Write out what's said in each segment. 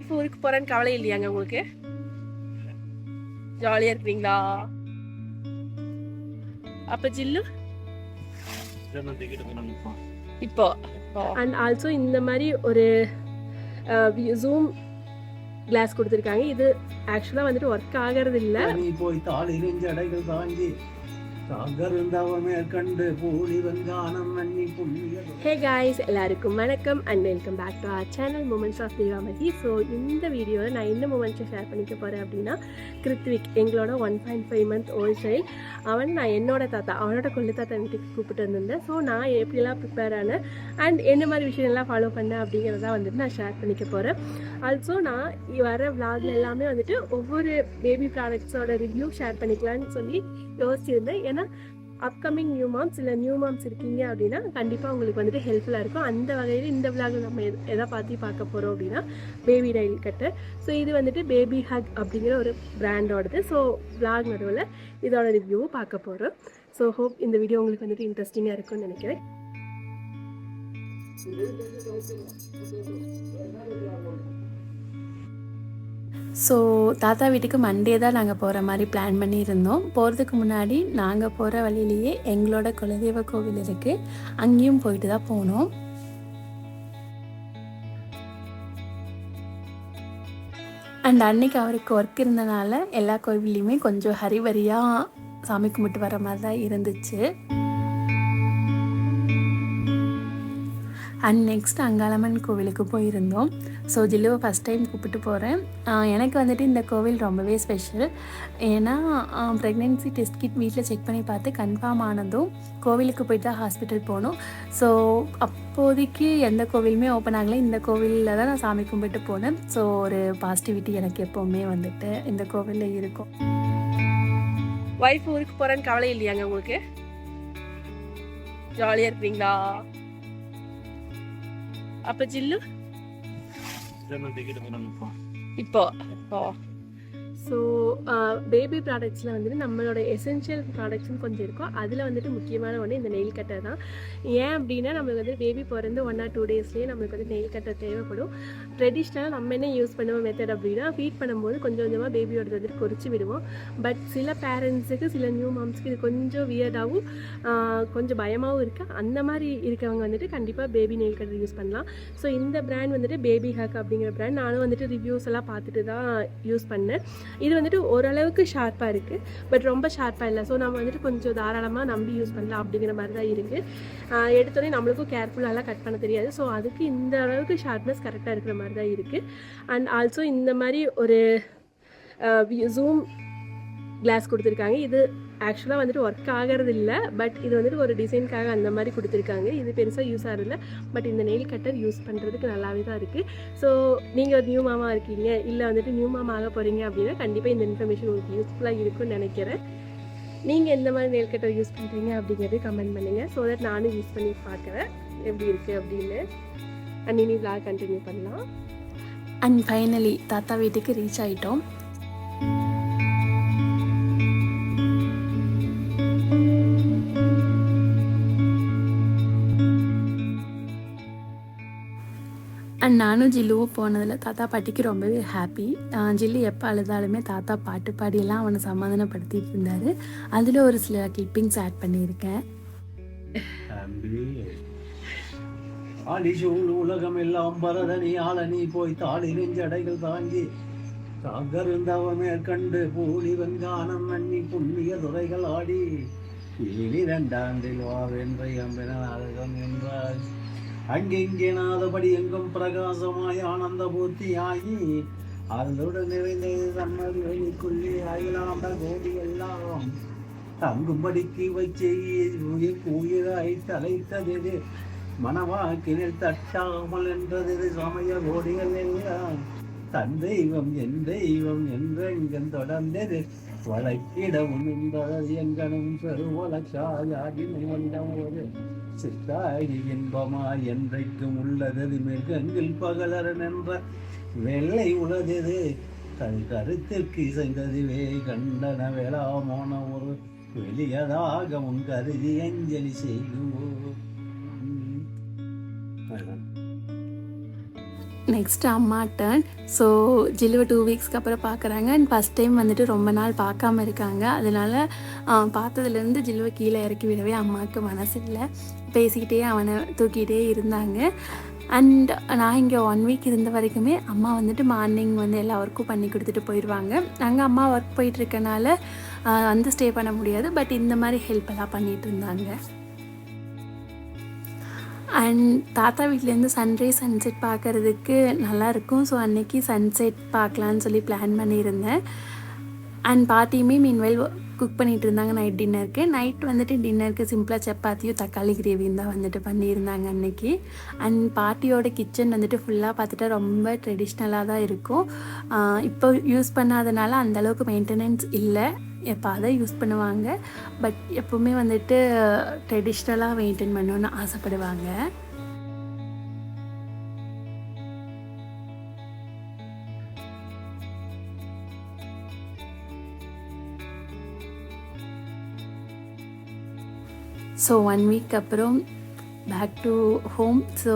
இப்போ ஊருக்கு போறேன்னு கவலை இல்லையாங்க உங்களுக்கு? ஜாலியா இருக்கிறீங்களா? அப்ப ஜில்லு இப்போ அண்ட் ஆல்சோ இந்த மாதிரி ஒரு ஜூம் கிளாஸ் கொடுத்துருக்காங்க. இது ஆக்சுவலாக வந்துட்டு ஒர்க் ஆகிறது இல்லை. நீ போய் தாள் இறைஞ்ச அடைகள் தாங்கி ஹே காய்ஸ், எல்லாருக்கும் வணக்கம் and welcome back to our channel moments of Devamathi. So இந்த வீடியோவில் நான் என்ன மூமெண்ட்ஸை ஷேர் பண்ணிக்க போகிறேன் அப்படின்னா, கிருத்விக் எங்களோட 1.5 month ஓல்ட் சைல்ட். நான் என்னோட தாத்தா, அவனோட கொள்ளு தாத்தா வீட்டுக்கு கூப்பிட்டு வந்திருந்தேன். ஸோ நான் எப்படிலாம் ப்ரிப்பேர் ஆனேன் அண்ட் என்ன மாதிரி விஷயம்லாம் ஃபாலோ பண்ணேன் அப்படிங்கிறத வந்துட்டு நான் ஷேர் பண்ணிக்க போகிறேன். ஆல்சோ நான் வர விளாக்ல எல்லாமே வந்துட்டு ஒவ்வொரு பேபி ப்ராடக்ட்ஸோட ரிவ்யூ ஷேர் பண்ணிக்கலான்னு சொல்லி யோசிச்சிருந்தேன். ஏன்னா அப்கமிங் நியூ மாம்ஸ் இல்லை நியூ மாம்ஸ் இருக்கீங்க அப்படின்னா கண்டிப்பாக உங்களுக்கு வந்துட்டு ஹெல்ப்ஃபுல்லாக இருக்கும். அந்த வகையில் இந்த விளாகில் நம்ம எதை பார்க்க போகிறோம் அப்படின்னா பேபி டைல் கட்டர். ஸோ இது வந்துட்டு பேபி ஹக் அப்படிங்கிற ஒரு பிராண்டோடது. ஸோ விளாக் நடுவில் இதோட ரிவ்யூவும் பார்க்க போகிறோம். ஸோ ஹோப் இந்த வீடியோ உங்களுக்கு வந்துட்டு இன்ட்ரெஸ்டிங்காக இருக்கும்னு நினைக்கிறேன். ஸோ தாத்தா வீட்டுக்கு மண்டே தான் நாங்கள் போகிற மாதிரி பிளான் பண்ணியிருந்தோம். போகிறதுக்கு முன்னாடி நாங்கள் போகிற வழியிலேயே எங்களோட குலதெய்வ கோவில் இருக்குது, அங்கேயும் போயிட்டு தான் போனோம். அண்ட் அன்னைக்கு அவருக்கு ஒர்க் இருந்தனால எல்லா கோவில்லையுமே கொஞ்சம் ஹரிவரியாக சாமி கும்பிட்டு வர மாதிரி தான் இருந்துச்சு. அண்ட் நெக்ஸ்ட் அங்காளம்மன் கோவிலுக்கு போயிருந்தோம். ஸோ ஜில்லுவை ஃபஸ்ட் டைம் கூப்பிட்டு போகிறேன். எனக்கு வந்துட்டு இந்த கோவில் ரொம்பவே ஸ்பெஷல். ஏன்னா ப்ரெக்னென்சி டெஸ்ட் கிட் வீட்டில் செக் பண்ணி பார்த்து கன்ஃபார்ம் ஆனதும் கோவிலுக்கு போயிட்டு தான் ஹாஸ்பிட்டல் போகணும். ஸோ அப்போதைக்கு எந்த கோவிலுமே ஓப்பன் ஆகலை, இந்த கோவிலில் தான் நான் சாமி கும்பிட்டு போனேன். ஸோ ஒரு பாசிட்டிவிட்டி எனக்கு எப்போவுமே வந்துட்டு இந்த கோவிலில் இருக்கும். ஒய்ஃப் ஊருக்கு போகிறேன்னு கவலை இல்லையாங்க உங்களுக்கு? ஜாலியாக இருக்கிறீங்களா? அப்ப ஜில்லு இப்போ ஸோ பேபி ப்ராடக்ட்ஸில் வந்துட்டு நம்மளோட எசென்ஷியல் ப்ராடக்ட்ஸ்னு கொஞ்சம் இருக்கும். அதில் வந்துட்டு முக்கியமான ஒன்று இந்த நெயில் கட்டர் தான். ஏன் அப்படின்னா நம்மளுக்கு வந்து பேபி பிறந்து 1 or 2 daysலேயே நம்மளுக்கு வந்து நெயில் கட்டர் தேவைப்படும். ட்ரெடிஷ்னலாக நம்ம என்ன யூஸ் பண்ணுவோம் மெத்தட் அப்படின்னா, ஃபீட் பண்ணும்போது கொஞ்சம் கொஞ்சமாக பேபியோட வந்துட்டு குறித்து விடுவோம். பட் சில பேரண்ட்ஸுக்கு, சில நியூ மாம்ஸ்க்கு இது கொஞ்சம் வியர்டாகவும் கொஞ்சம் பயமாகவும் இருக்குது. அந்த மாதிரி இருக்கவங்க வந்துட்டு கண்டிப்பாக பேபி நெயில் கட்டர் யூஸ் பண்ணலாம். ஸோ இந்த பிராண்ட் வந்துட்டு பேபி ஹக் அப்படிங்கிற பிராண்ட். நானும் வந்துட்டு ரிவ்யூஸ் எல்லாம் பார்த்துட்டு தான் யூஸ் பண்ணேன். இது வந்துட்டு ஓரளவுக்கு ஷார்ப்பாக இருக்குது, பட் ரொம்ப ஷார்ப்பாக இல்லை. ஸோ நம்ம வந்துட்டு கொஞ்சம் தாராளமாக நம்பி யூஸ் பண்ணலாம் அப்படிங்கிற மாதிரி தான் இருக்குது. எடுத்தோடனே நம்மளுக்கும் கேர்ஃபுல்லாக கட் பண்ண தெரியாது. ஸோ அதுக்கு இந்த அளவுக்கு ஷார்ப்னஸ் கரெக்டாக இருக்கிற மாதிரி தான் இருக்குது. அண்ட் ஆல்சோ இந்த மாதிரி ஒரு ஜூம் கிளாஸ் கொடுத்துருக்காங்க. இது ஆக்சுவலாக வந்துட்டு ஒர்க் ஆகிறது இல்லை, பட் இது வந்துட்டு ஒரு டிசைனுக்காக அந்த மாதிரி கொடுத்துருக்காங்க. இது பெருசாக யூஸ் ஆகிறதில்ல, பட் இந்த நெயில் கட்டர் யூஸ் பண்ணுறதுக்கு நல்லாவே தான் இருக்குது. ஸோ நீங்கள் ஒரு நியூ மாமா இருக்கீங்க, இல்லை வந்துட்டு நியூ மாமா ஆக போகிறீங்க அப்படின்னா கண்டிப்பாக இந்த இன்ஃபர்மேஷன் உங்களுக்கு யூஸ்ஃபுல்லாக இருக்கும்னு நினைக்கிறேன். நீங்கள் எந்த மாதிரி நெயில் கட்டர் யூஸ் பண்ணுறீங்க அப்படிங்கிறது கமெண்ட் பண்ணுங்கள். ஸோ தட் நானும் யூஸ் பண்ணி பார்க்குறேன் எப்படி இருக்குது அப்படின்னு. அண்ட் இனி விளாக் கண்டினியூ பண்ணலாம். அண்ட் ஃபைனலி தாத்தா வீட்டுக்கு ரீச் ஆகிட்டோம். அண்ட் நானும் ஜில்லுவும் போனதில் தாத்தா பாட்டிக்கு ரொம்பவே ஹாப்பி. ஜில்லு எப்போ அழுதாலுமே தாத்தா பாட்டு பாடியெல்லாம் அவனை சமாதானப்படுத்திட்டு இருந்தார். அதில் ஒரு சில கிளிப்பிங்ஸ் ஆட் பண்ணியிருக்கேன். உலகம் எல்லாம் பரதனி ஆளனி போய் தாளி நெஞ்சடைகள் தாங்கி தாகருந்தவமே கண்டு பூலி வெங்கானம் மண்ணி புண்ணிய துறைகள் ஆடி 2 வாவென்ற அம்பெனம் என்றார். அங்கெங்கே நாதபடி எங்கும் பிரகாசமாய் ஆனந்த பூர்த்தியாகி அதனுடன் நிறைந்தது தம்மதி வெளிக்குள்ளே அயலாண்ட கோடி எல்லாம் தங்கும்படிக்கு வச்சு உயிராய் தலைத்தது மனவாக்கினில் தட்டாமல் என்றது சமய கோடிகள் எல்லாம் தன் தெய்வம் என் தெய்வம் என்றெங்கன் தொடர்ந்தது வழக்கிடவும் என்பது எங்கனும் பெருவழக்காயாகி வந்தம் ஒரு சித்தாயி இன்பமாய் என்றைக்கும் உள்ளது மிருகங்கள் பகலரன் என்ற வெள்ளை உலகது தன் கருத்திற்கு இசைந்ததுவே கண்டன வேளாமோன ஒரு வெளியதாக உன் கருதி அஞ்சலி செய்வோம். நெக்ஸ்ட்டு அம்மா டர்ன். ஸோ ஜில்லுவை 2 வீக்ஸ்க்கு அப்புறம் பார்க்குறாங்க. அண்ட் ஃபஸ்ட் டைம் வந்துட்டு ரொம்ப நாள் பார்க்காம இருக்காங்க. அதனால பார்த்ததுலேருந்து ஜில்லுவை கீழே இறக்கி விடவே அம்மாவுக்கு மனசு இல்லை. பேசிக்கிட்டே அவனை தூக்கிட்டே இருந்தாங்க. அண்ட் நான் இங்கே 1 வீக் இருந்த வரைக்குமே அம்மா வந்துட்டு மார்னிங் வந்து எல்லா ஒர்க்கும் பண்ணி கொடுத்துட்டு போயிடுவாங்க. அங்கே அம்மா ஒர்க் போயிட்டுருக்கனால வந்து ஸ்டே பண்ண முடியாது. பட் இந்த மாதிரி ஹெல்ப் எல்லாம் பண்ணிகிட்டு இருந்தாங்க. அண்ட் தாத்தா வீட்டிலேருந்து சன்ரைஸ் சன்செட் பார்க்குறதுக்கு நல்லாயிருக்கும். ஸோ அன்றைக்கி சன்செட் பார்க்கலான்னு சொல்லி பிளான் பண்ணியிருந்தேன். அண்ட் பாட்டியுமே மீன்வெல் குக் பண்ணிகிட்டு இருந்தாங்க நைட் டின்னருக்கு. நைட் வந்துட்டு டின்னருக்கு சிம்பிளாக சப்பாத்தியும் தக்காளி கிரேவியும் தான் வந்துட்டு பண்ணியிருந்தாங்க அன்றைக்கி. அண்ட் பாட்டியோட கிச்சன் வந்துட்டு ஃபுல்லாக பார்த்துட்டா ரொம்ப ட்ரெடிஷ்னலாக தான் இருக்கும். இப்போ யூஸ் பண்ணாதனால அந்தளவுக்கு மெயின்டெனன்ஸ் இல்லை. எப்போ அதை யூஸ் பண்ணுவாங்க. பட் எப்போவுமே வந்துட்டு ட்ரெடிஷ்னலாக மெயின்டைன் பண்ணணுன்னு ஆசைப்படுவாங்க. ஸோ 1 வீக் அப்புறம் பேக் டு ஹோம். ஸோ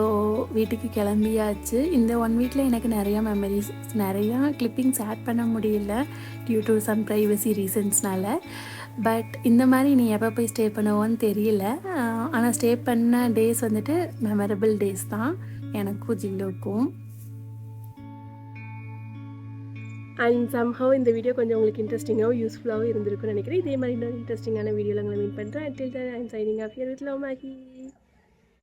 வீட்டுக்கு கிளம்பியாச்சு. இந்த 1 வீக்கில் எனக்கு நிறையா மெமரிஸ், நிறையா கிளிப்பிங்ஸ் ஆட் பண்ண முடியல டியூ டு சம் ப்ரைவசி ரீசன்ஸ்னால. பட் இந்த மாதிரி நீ எப்போ போய் ஸ்டே பண்ணுவோன்னு தெரியல. ஆனால் ஸ்டே பண்ண டேஸ் வந்துட்டு மெமரபிள் டேஸ் தான் எனக்கும் ஜில்லுக்கும். அண்ட் சம்ஹவ் இந்த வீடியோ கொஞ்சம் உங்களுக்கு இன்ட்ரெஸ்டிங்காகவும் யூஸ்ஃபுல்லாகவும் இருந்திருக்கும்னு நினைக்கிறேன். இதே மாதிரி இன்னொரு இன்ட்ரெஸ்டிங்கான வீடியோவில் உங்களை மீட் பண்ணுறேன். Until then, I'm signing off here with Lomaki.